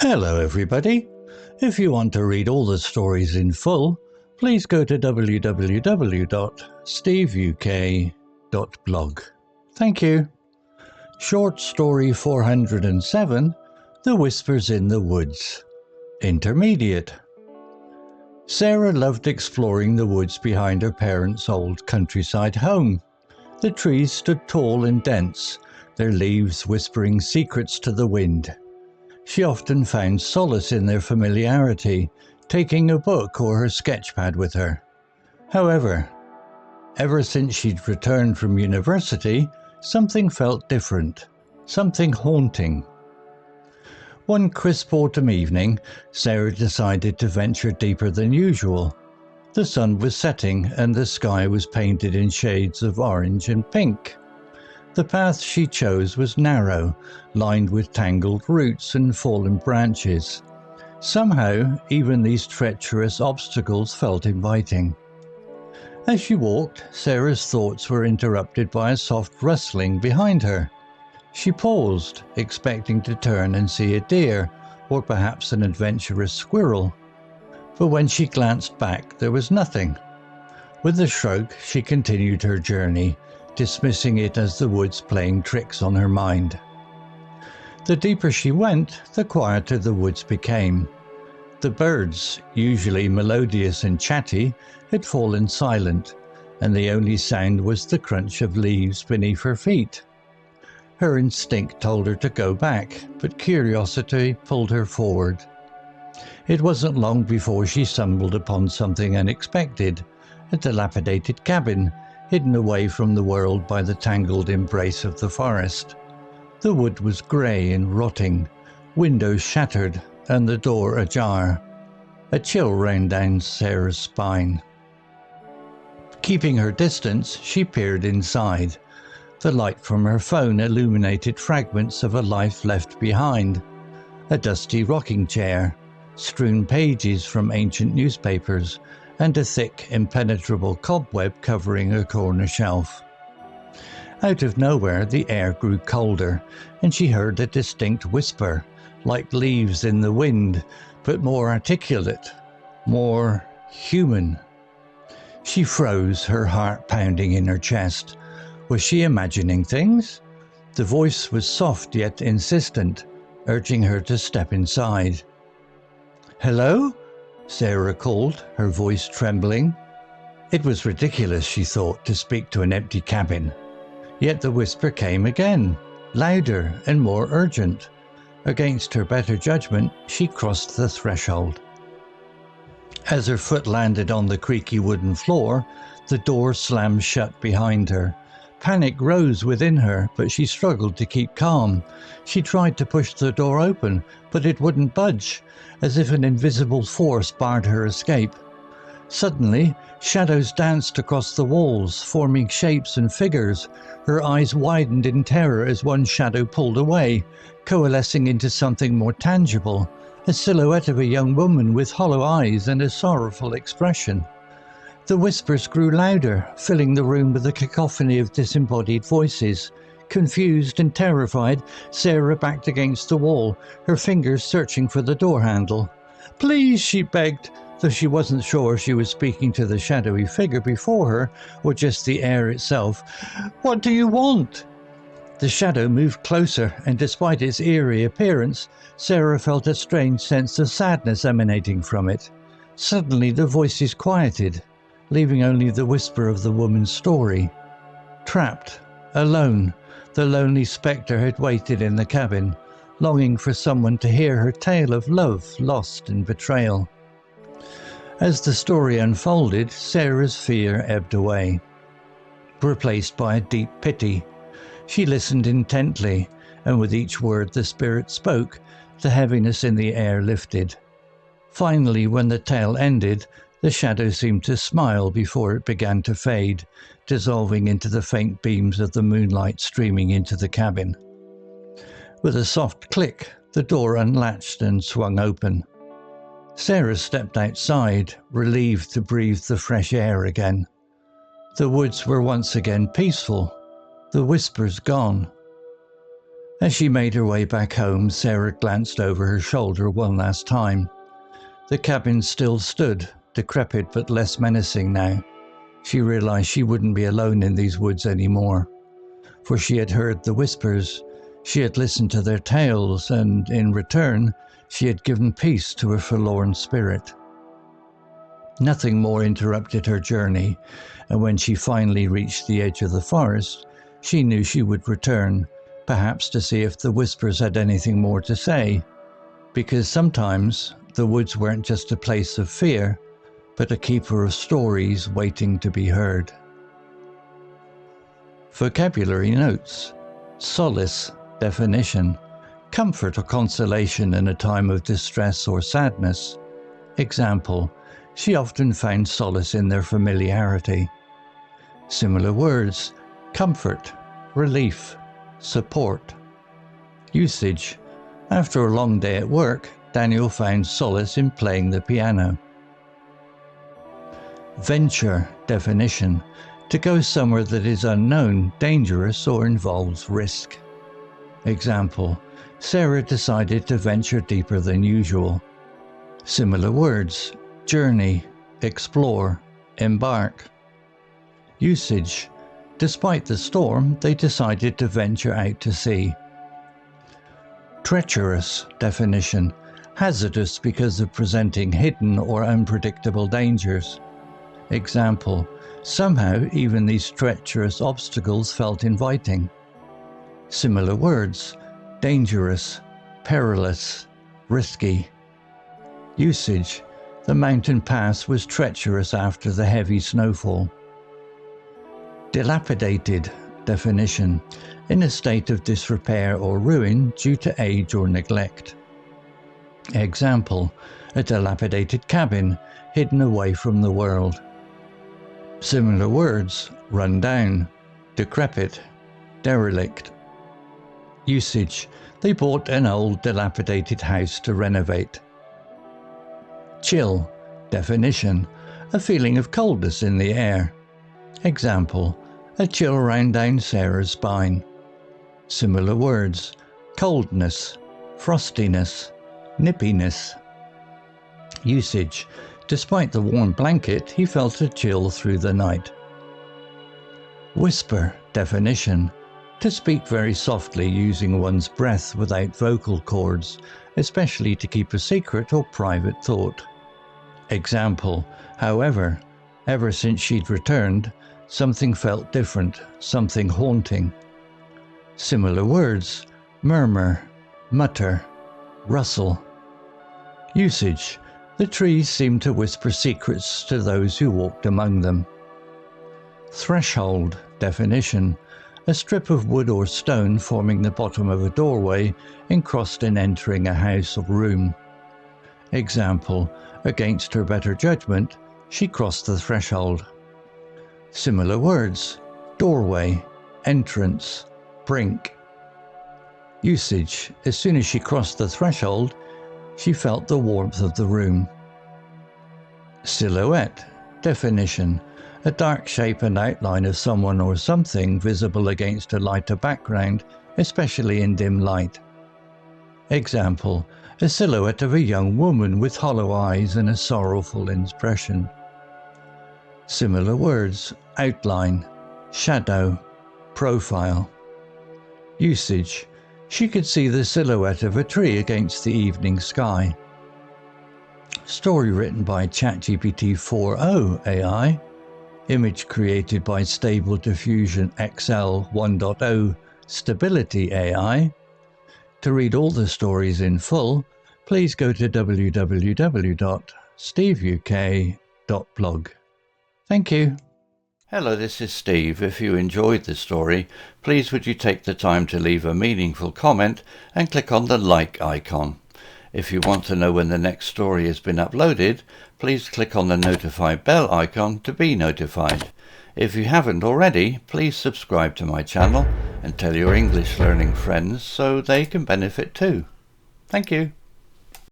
Hello everybody. If you want to read all the stories in full, please go to www.steveuk.blog. Thank you. Short story 407, The Whispers in the Woods. Intermediate. Sarah loved exploring the woods behind her parents' old countryside home. The trees stood tall and dense, their leaves whispering secrets to the wind. She often found solace in their familiarity, taking a book or her sketchpad with her. However, ever since she'd returned from university, something felt different, something haunting. One crisp autumn evening, Sarah decided to venture deeper than usual. The sun was setting and the sky was painted in shades of orange and pink. The path she chose was narrow, lined with tangled roots and fallen branches. Somehow, even these treacherous obstacles felt inviting. As she walked, Sarah's thoughts were interrupted by a soft rustling behind her. She paused, expecting to turn and see a deer, or perhaps an adventurous squirrel. But when she glanced back, there was nothing. With a shrug, she continued her journey, dismissing it as the woods playing tricks on her mind. The deeper she went, the quieter the woods became. The birds, usually melodious and chatty, had fallen silent, and the only sound was the crunch of leaves beneath her feet. Her instinct told her to go back, but curiosity pulled her forward. It wasn't long before she stumbled upon something unexpected, a dilapidated cabin, hidden away from the world by the tangled embrace of the forest. The wood was grey and rotting, windows shattered, and the door ajar. A chill ran down Sarah's spine. Keeping her distance, she peered inside. The light from her phone illuminated fragments of a life left behind. A dusty rocking chair, strewn pages from ancient newspapers, and a thick, impenetrable cobweb covering a corner shelf. Out of nowhere, the air grew colder, and she heard a distinct whisper, like leaves in the wind, but more articulate, more human. She froze, her heart pounding in her chest. Was she imagining things? The voice was soft yet insistent, urging her to step inside. "Hello?" Sarah called, her voice trembling. It was ridiculous, she thought, to speak to an empty cabin. Yet the whisper came again, louder and more urgent. Against her better judgment, she crossed the threshold. As her foot landed on the creaky wooden floor, the door slammed shut behind her. Panic rose within her, but she struggled to keep calm. She tried to push the door open, but it wouldn't budge, as if an invisible force barred her escape. Suddenly, shadows danced across the walls, forming shapes and figures. Her eyes widened in terror as one shadow pulled away, coalescing into something more tangible, a silhouette of a young woman with hollow eyes and a sorrowful expression. The whispers grew louder, filling the room with a cacophony of disembodied voices. Confused and terrified, Sarah backed against the wall, her fingers searching for the door handle. "Please," she begged, though she wasn't sure she was speaking to the shadowy figure before her or just the air itself. "What do you want?" The shadow moved closer, and despite its eerie appearance, Sarah felt a strange sense of sadness emanating from it. Suddenly the voices quieted, leaving only the whisper of the woman's story. Trapped, alone, the lonely spectre had waited in the cabin, longing for someone to hear her tale of love, lost, and betrayal. As the story unfolded, Sarah's fear ebbed away, replaced by a deep pity. She listened intently, and with each word the spirit spoke, the heaviness in the air lifted. Finally, when the tale ended, the shadow seemed to smile before it began to fade, dissolving into the faint beams of the moonlight streaming into the cabin. With a soft click, the door unlatched and swung open. Sarah stepped outside, relieved to breathe the fresh air again. The woods were once again peaceful, the whispers gone. As she made her way back home, Sarah glanced over her shoulder one last time. The cabin still stood, decrepit but less menacing now. She realized she wouldn't be alone in these woods anymore, for she had heard the whispers, she had listened to their tales, and in return, she had given peace to her forlorn spirit. Nothing more interrupted her journey, and when she finally reached the edge of the forest, she knew she would return, perhaps to see if the whispers had anything more to say, because sometimes the woods weren't just a place of fear, but a keeper of stories waiting to be heard. Vocabulary notes. Solace, definition. Comfort or consolation in a time of distress or sadness. Example, she often found solace in their familiarity. Similar words, comfort, relief, support. Usage, after a long day at work, Daniel found solace in playing the piano. Venture, definition, to go somewhere that is unknown, dangerous, or involves risk. Example, Sarah decided to venture deeper than usual. Similar words, journey, explore, embark. Usage, despite the storm, they decided to venture out to sea. Treacherous, definition, hazardous because of presenting hidden or unpredictable dangers. Example, somehow even these treacherous obstacles felt inviting. Similar words, dangerous, perilous, risky. Usage, the mountain pass was treacherous after the heavy snowfall. Dilapidated, definition, in a state of disrepair or ruin due to age or neglect. Example, a dilapidated cabin hidden away from the world. Similar words, run down, decrepit, derelict. Usage, they bought an old dilapidated house to renovate. Chill, definition, a feeling of coldness in the air. Example, a chill ran down Sarah's spine. Similar words, coldness, frostiness, nippiness. Usage, despite the warm blanket, he felt a chill through the night. Whisper, definition, to speak very softly using one's breath without vocal cords, especially to keep a secret or private thought. Example, however, ever since she'd returned, something felt different, something haunting. Similar words, murmur, mutter, rustle. Usage, the trees seemed to whisper secrets to those who walked among them. Threshold, definition, a strip of wood or stone forming the bottom of a doorway encrossed in entering a house or room. Example, against her better judgment, she crossed the threshold. Similar words, doorway, entrance, brink. Usage, as soon as she crossed the threshold, she felt the warmth of the room. Silhouette, definition, a dark shape and outline of someone or something visible against a lighter background, especially in dim light. Example, a silhouette of a young woman with hollow eyes and a sorrowful expression. Similar words, outline, shadow, profile. Usage, she could see the silhouette of a tree against the evening sky. Story written by ChatGPT 4.0 AI. Image created by Stable Diffusion XL 1.0 Stability AI. To read all the stories in full, please go to www.steveuk.blog. Thank you. Hello, this is Steve. If you enjoyed the story, please would you take the time to leave a meaningful comment and click on the like icon. If you want to know when the next story has been uploaded, please click on the notify bell icon to be notified. If you haven't already, please subscribe to my channel and tell your English learning friends so they can benefit too. Thank you.